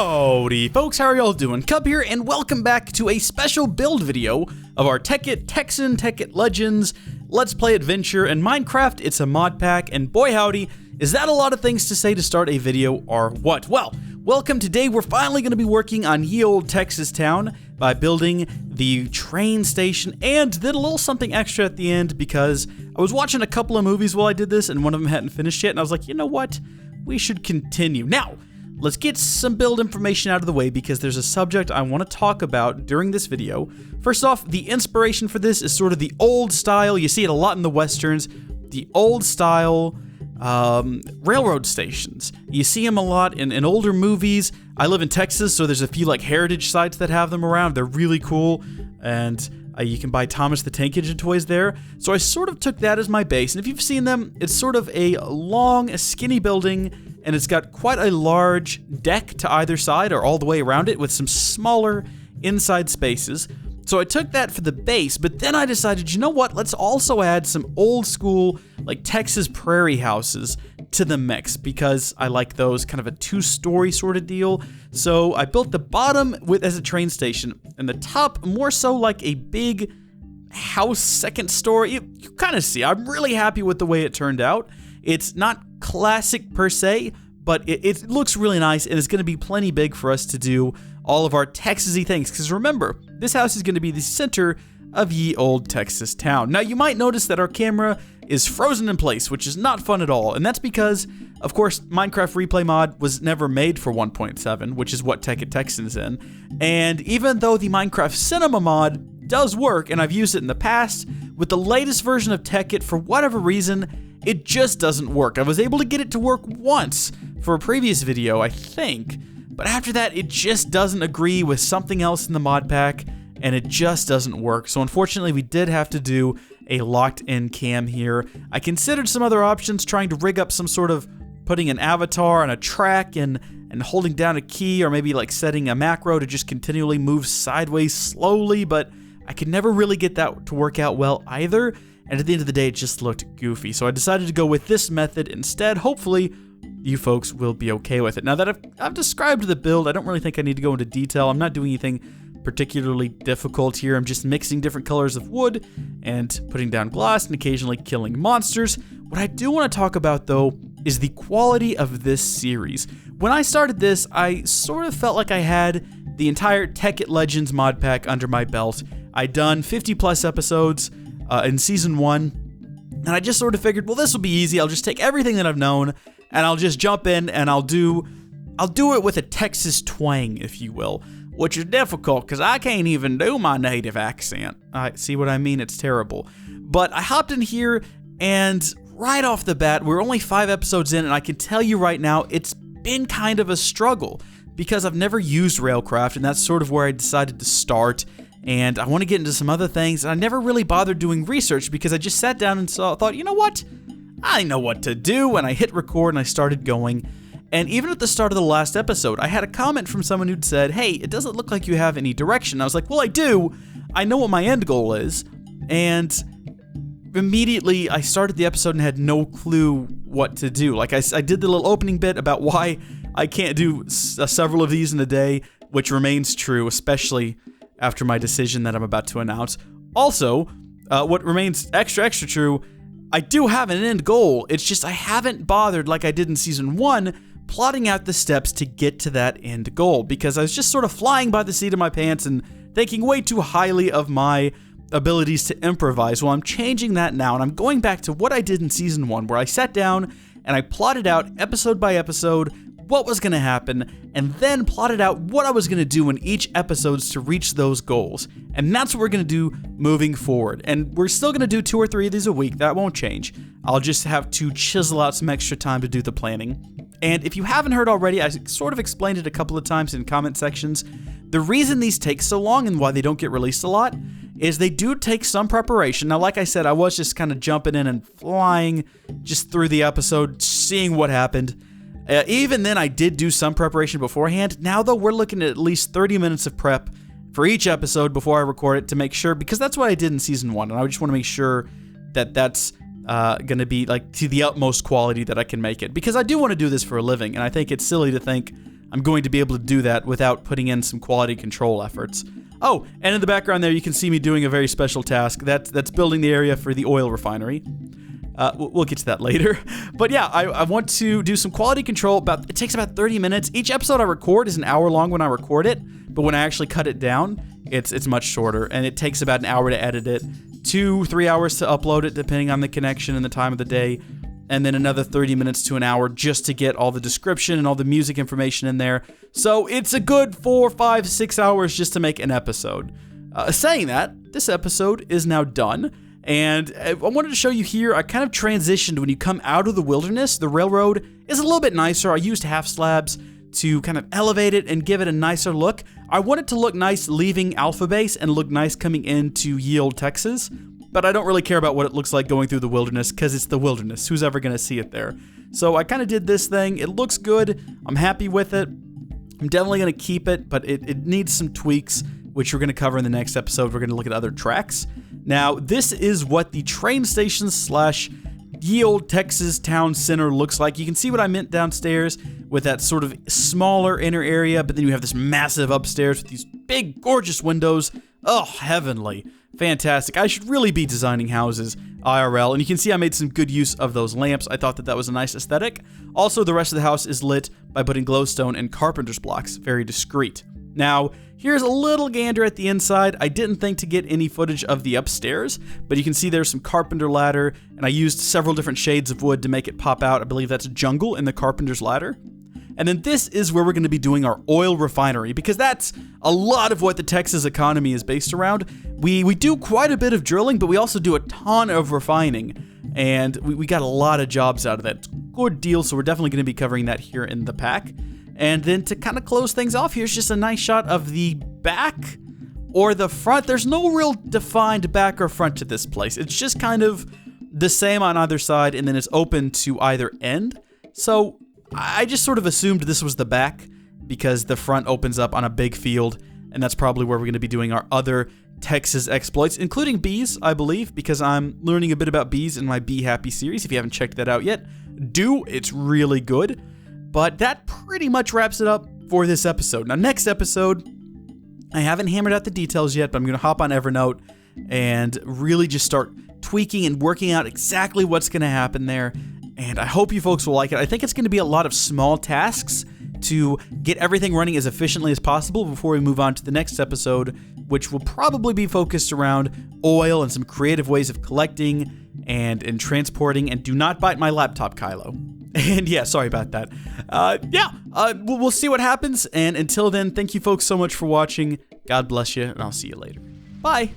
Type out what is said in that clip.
Howdy folks, how are y'all doing? Cub here, and welcome back to a special build video of our Tekkit Texan, Tekkit Legends, Let's Play Adventure in Minecraft. It's a mod pack, and boy howdy, is that a lot of things to say to start a video or what? Well, welcome. Today we're finally going to be working on ye old Texas town by building the train station, and did a little something extra at the end because I was watching a couple of movies while I did this, and one of them hadn't finished yet, and I was like, you know what? We should continue. Now, let's get some build information out of the way because there's a subject I want to talk about during this video. First off, the inspiration for this is sort of the old style. You see it a lot in the westerns. The old style railroad stations. You see them a lot in older movies. I live in Texas, so there's a few like heritage sites that have them around. They're really cool, and you can buy Thomas the Tank Engine toys there. So I sort of took that as my base, and if you've seen them, it's sort of a long, skinny building, and it's got quite a large deck to either side or all the way around it with some smaller inside spaces. So I took that for the base, but then I decided, you know what, let's also add some old school, like Texas prairie houses to the mix because I like those, kind of a two-story sort of deal. So I built the bottom as a train station, and the top more so like a big house second story. You kind of see, I'm really happy with the way it turned out. It's not classic per se, but it looks really nice, and it's going to be plenty big for us to do all of our Texas-y things. Because remember, this house is going to be the center of ye old Texas town. Now, you might notice that our camera is frozen in place, which is not fun at all. And that's because, of course, Minecraft Replay mod was never made for 1.7, which is what Tekkit Texan is in. And even though the Minecraft Cinema mod does work, and I've used it in the past, with the latest version of Tekkit, for whatever reason, it just doesn't work. I was able to get it to work once for a previous video, I think, but after that, it just doesn't agree with something else in the mod pack, and it just doesn't work. So unfortunately, we did have to do a locked-in cam here. I considered some other options, trying to rig up some sort of putting an avatar on a track and holding down a key, or maybe like setting a macro to just continually move sideways slowly, but I could never really get that to work out well either. And at the end of the day, it just looked goofy. So I decided to go with this method instead. Hopefully, you folks will be okay with it. Now that I've described the build, I don't really think I need to go into detail. I'm not doing anything particularly difficult here. I'm just mixing different colors of wood and putting down glass and occasionally killing monsters. What I do want to talk about, though, is the quality of this series. When I started this, I sort of felt like I had the entire Tekkit Legends mod pack under my belt. I'd done 50 plus episodes in season 1, and I just sort of figured, well, this will be easy. I'll just take everything that I've known, and I'll just jump in, and I'll do it with a Texas twang, if you will, which is difficult because I can't even do my native accent. See what I mean? It's terrible. But I hopped in here, and right off the bat, we're only 5 episodes in, and I can tell you right now, it's been kind of a struggle because I've never used Railcraft, and that's sort of where I decided to start. And I want to get into some other things, and I never really bothered doing research because I just sat down and thought, you know what? I know what to do, and I hit record and I started going. And even at the start of the last episode, I had a comment from someone who'd said, hey, it doesn't look like you have any direction. I was like, well, I do. I know what my end goal is. And immediately I started the episode and had no clue what to do. Like I did the little opening bit about why I can't do several of these in a day, which remains true, especially after my decision that I'm about to announce. Also, what remains extra true, I do have an end goal. It's just I haven't bothered, like I did in season 1, plotting out the steps to get to that end goal because I was just sort of flying by the seat of my pants and thinking way too highly of my abilities to improvise. Well, I'm changing that now, and I'm going back to what I did in season 1, where I sat down and I plotted out episode by episode what was going to happen, and then plotted out what I was going to do in each episodes to reach those goals. And that's what we're going to do moving forward. And we're still going to do 2 or 3 of these a week. That won't change. I'll just have to chisel out some extra time to do the planning. And if you haven't heard already, I sort of explained it a couple of times in comment sections. The reason these take so long and why they don't get released a lot is they do take some preparation. Now, like I said, I was just kind of jumping in and flying just through the episode, seeing what happened. Even then, I did do some preparation beforehand. Now, though, we're looking at least 30 minutes of prep for each episode before I record it to make sure, because that's what I did in season 1, and I just want to make sure that that's going to be like to the utmost quality that I can make it, because I do want to do this for a living, and I think it's silly to think I'm going to be able to do that without putting in some quality control efforts. Oh, and in the background there, you can see me doing a very special task. That's building the area for the oil refinery. We'll get to that later. But yeah, I want to do some quality control. It takes about 30 minutes. Each episode I record is an hour long when I record it, but when I actually cut it down, it's much shorter, and it takes about an hour to edit it, 2-3 hours to upload it, depending on the connection and the time of the day, and then another 30 minutes to an hour just to get all the description and all the music information in there. So it's a good 4, 5, 6 hours just to make an episode. Saying that, this episode is now done. And I wanted to show you here, I kind of transitioned when you come out of the wilderness. The railroad is a little bit nicer. I used half slabs to kind of elevate it and give it a nicer look. I want it to look nice leaving Alpha Base and look nice coming into Yield, Texas. But I don't really care about what it looks like going through the wilderness because it's the wilderness. Who's ever going to see it there? So I kind of did this thing. It looks good. I'm happy with it. I'm definitely going to keep it, but it needs some tweaks, which we're going to cover in the next episode. We're going to look at other tracks. Now, this is what the train station / Yield, Texas town center looks like. You can see what I meant downstairs with that sort of smaller inner area, but then you have this massive upstairs with these big, gorgeous windows. Oh, heavenly. Fantastic. I should really be designing houses IRL, and you can see I made some good use of those lamps. I thought that was a nice aesthetic. Also, the rest of the house is lit by putting glowstone and carpenter's blocks. Very discreet. Now, here's a little gander at the inside. I didn't think to get any footage of the upstairs, but you can see there's some carpenter ladder, and I used several different shades of wood to make it pop out. I believe that's jungle in the carpenter's ladder. And then this is where we're going to be doing our oil refinery, because that's a lot of what the Texas economy is based around. We do quite a bit of drilling, but we also do a ton of refining, and we got a lot of jobs out of that. It's a good deal, so we're definitely going to be covering that here in the pack. And then to kind of close things off, here's just a nice shot of the back or the front. There's no real defined back or front to this place. It's just kind of the same on either side, and then it's open to either end. So I just sort of assumed this was the back because the front opens up on a big field, and that's probably where we're going to be doing our other Texas exploits, including bees, I believe, because I'm learning a bit about bees in my Bee Happy series. If you haven't checked that out yet, do. It's really good. But that pretty much wraps it up for this episode. Now, next episode, I haven't hammered out the details yet, but I'm going to hop on Evernote and really just start tweaking and working out exactly what's going to happen there. And I hope you folks will like it. I think it's going to be a lot of small tasks to get everything running as efficiently as possible before we move on to the next episode, which will probably be focused around oil and some creative ways of collecting and transporting. And do not bite my laptop, Kylo. And yeah, sorry about that. We'll see what happens. And until then, thank you folks so much for watching. God bless you, and I'll see you later. Bye.